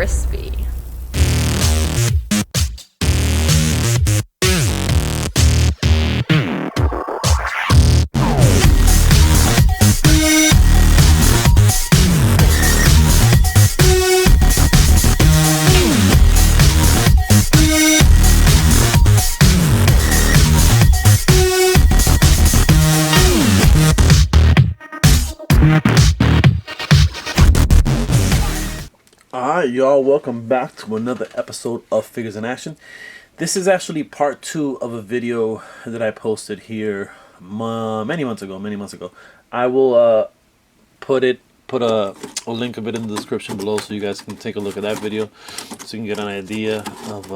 crispy. Alright, y'all, welcome back to another episode of Figures in Action. This is actually part 2 of a video that I posted here many months ago. I will put a link of it in the description below so you guys can take a look at that video so you can get an idea of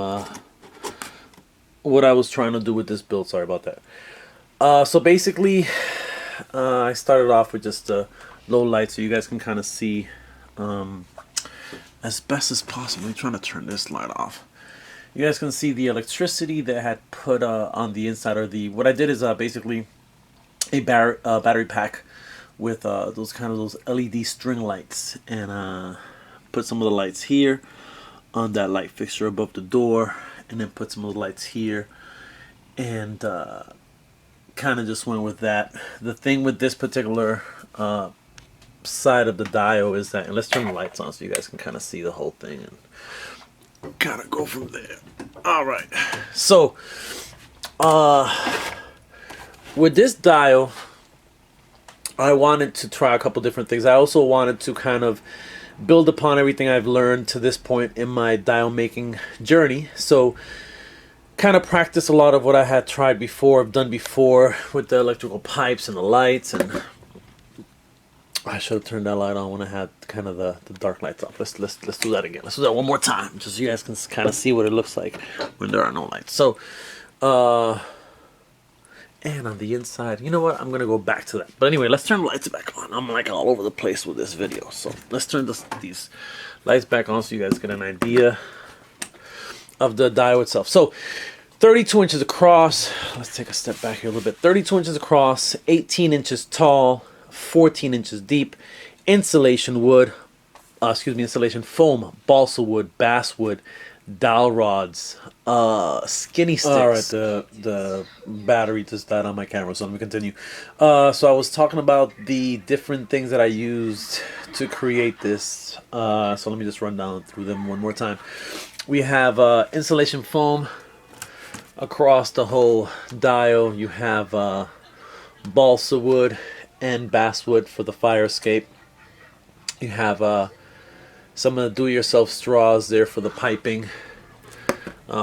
what I was trying to do with this build. Sorry about that. So basically, I started off with just a low light so you guys can kind of see as best as possible. I'm trying to turn this light off. You guys can see the electricity that I had put on the inside, or what I did is basically a battery pack with those LED string lights, and put some of the lights here on that light fixture above the door, and then put some of the lights here, and kind of just went with that. The thing with this particular side of the dial is that, and let's turn the lights on so you guys can kind of see the whole thing and kind of go from there. All right, so with this dial I wanted to try a couple different things. I also wanted to kind of build upon everything I've learned to this point in my dial making journey, so kind of practice a lot of what I had tried before, I've done before with the electrical pipes and the lights. And I should have turned that light on when I had kind of the dark lights off. Let's do that again. Let's do that one more time, just so you guys can kind of see what it looks like when there are no lights. So, and on the inside, you know what? I'm gonna go back to that. But anyway, let's turn the lights back on. I'm like all over the place with this video, so let's turn these lights back on so you guys get an idea of the dial itself. So, 32 inches across. Let's take a step back here a little bit. 32 inches across, 18 inches tall. 14 inches deep, insulation foam, balsa wood, basswood, dowel rods, skinny sticks. All right, the battery just died on my camera, so let me continue. So I was talking about the different things that I used to create this. So let me just run down through them one more time. We have insulation foam across the whole dial. You have balsa wood and basswood for the fire escape. You have some of the do-it-yourself straws there for the piping.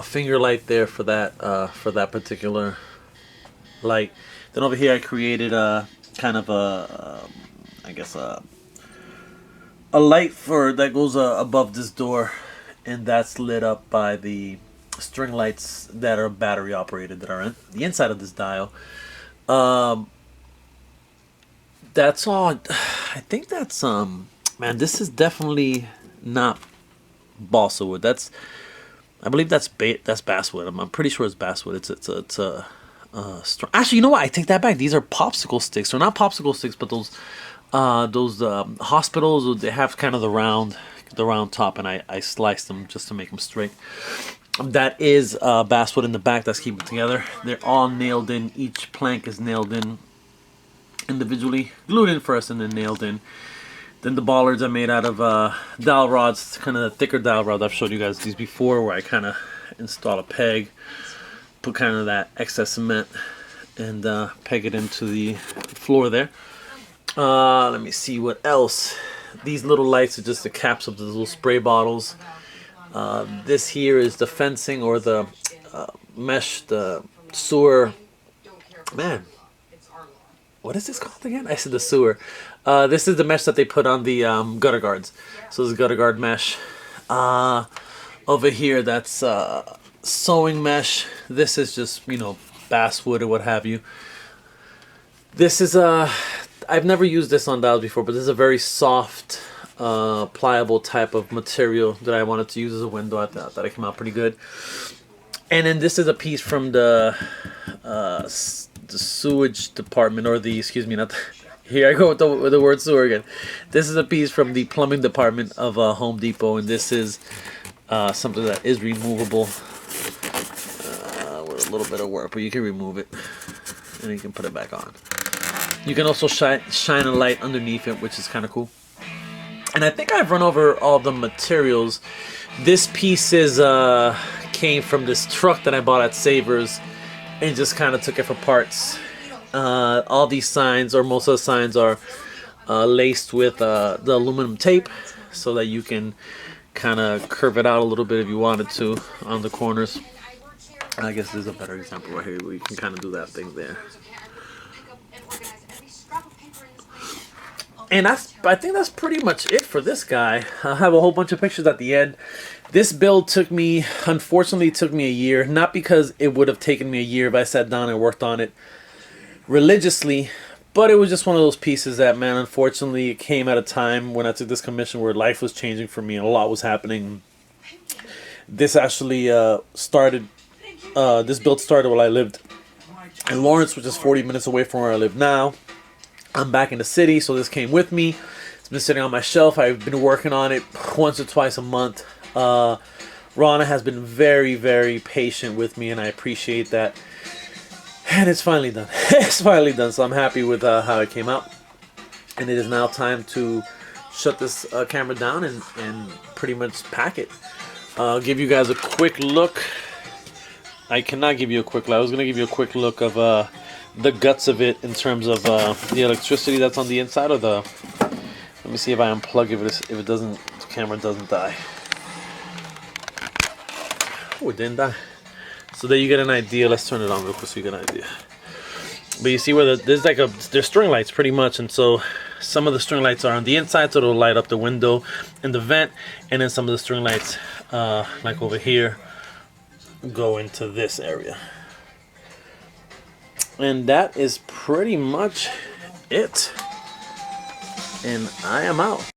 Finger light there for that particular light. Then over here I created kind of I guess a light that goes above this door, and that's lit up by the string lights that are battery operated that are in the inside of this dial. That's all. I think that's man, this is definitely not balsa wood. I believe that's basswood. I'm pretty sure it's basswood. It's a actually, you know what? I take that back. These are popsicle sticks. They're not popsicle sticks, but those hospitals, they have kind of the round top, and I sliced them just to make them straight. That is basswood in the back. That's keeping it together. They're all nailed in. Each plank is nailed in individually, glued in first and then nailed in. Then the bollards are made out of dowel rods, kind of the thicker dowel rods. I've showed you guys these before, where I kind of install a peg, put kind of that excess cement, and peg it into the floor there. Let me see what else. These little lights are just the caps of the little spray bottles. This here is the fencing, or the mesh, the sewer. Man, what is this called again? I said the sewer. This is the mesh that they put on the gutter guards. So this is gutter guard mesh. Over here, that's sewing mesh. This is just, basswood or what have you. This is I've never used this on dials before, but this is a very soft, pliable type of material that I wanted to use as a window. I thought that it came out pretty good. And then this is a piece from the sewage department, or the, excuse me, not the, Here I go with the word sewer again. This is a piece from the plumbing department of Home Depot, and this is something that is removable with a little bit of work, but you can remove it and you can put it back on. You can also shine a light underneath it, which is kind of cool. And I think I've run over all the materials. This piece is came from this truck that I bought at Savers, and just kind of took it for parts. All these signs, or most of the signs, are laced with the aluminum tape, so that you can kind of curve it out a little bit if you wanted to on the corners. I guess there's a better example right here where you can kind of do that thing there. And I think that's pretty much it for this guy. I'll have a whole bunch of pictures at the end. This build unfortunately took me a year. Not because it would have taken me a year if I sat down and worked on it religiously, but it was just one of those pieces that, man, unfortunately it came at a time when I took this commission where life was changing for me and a lot was happening. This actually this build started while I lived in Lawrence, which is 40 minutes away from where I live now. I'm back in the city, so this came with me. It's been sitting on my shelf. I've been working on it once or twice a month. Rana has been very, very patient with me, and I appreciate that. And it's finally done. It's finally done, so I'm happy with how it came out. And it is now time to shut this camera down and pretty much pack it. I'll give you guys a quick look. I cannot give you a quick look. I was going to give you a quick look of the guts of it in terms of the electricity that's on the inside of the... Let me see if I unplug if it doesn't, the camera doesn't die. Oh, it didn't die. So there you get an idea. Let's turn it on real quick so you get an idea. But you see where there's string lights pretty much, and so some of the string lights are on the inside, so it'll light up the window and the vent, and then some of the string lights, like over here, go into this area. And that is pretty much it. And I am out.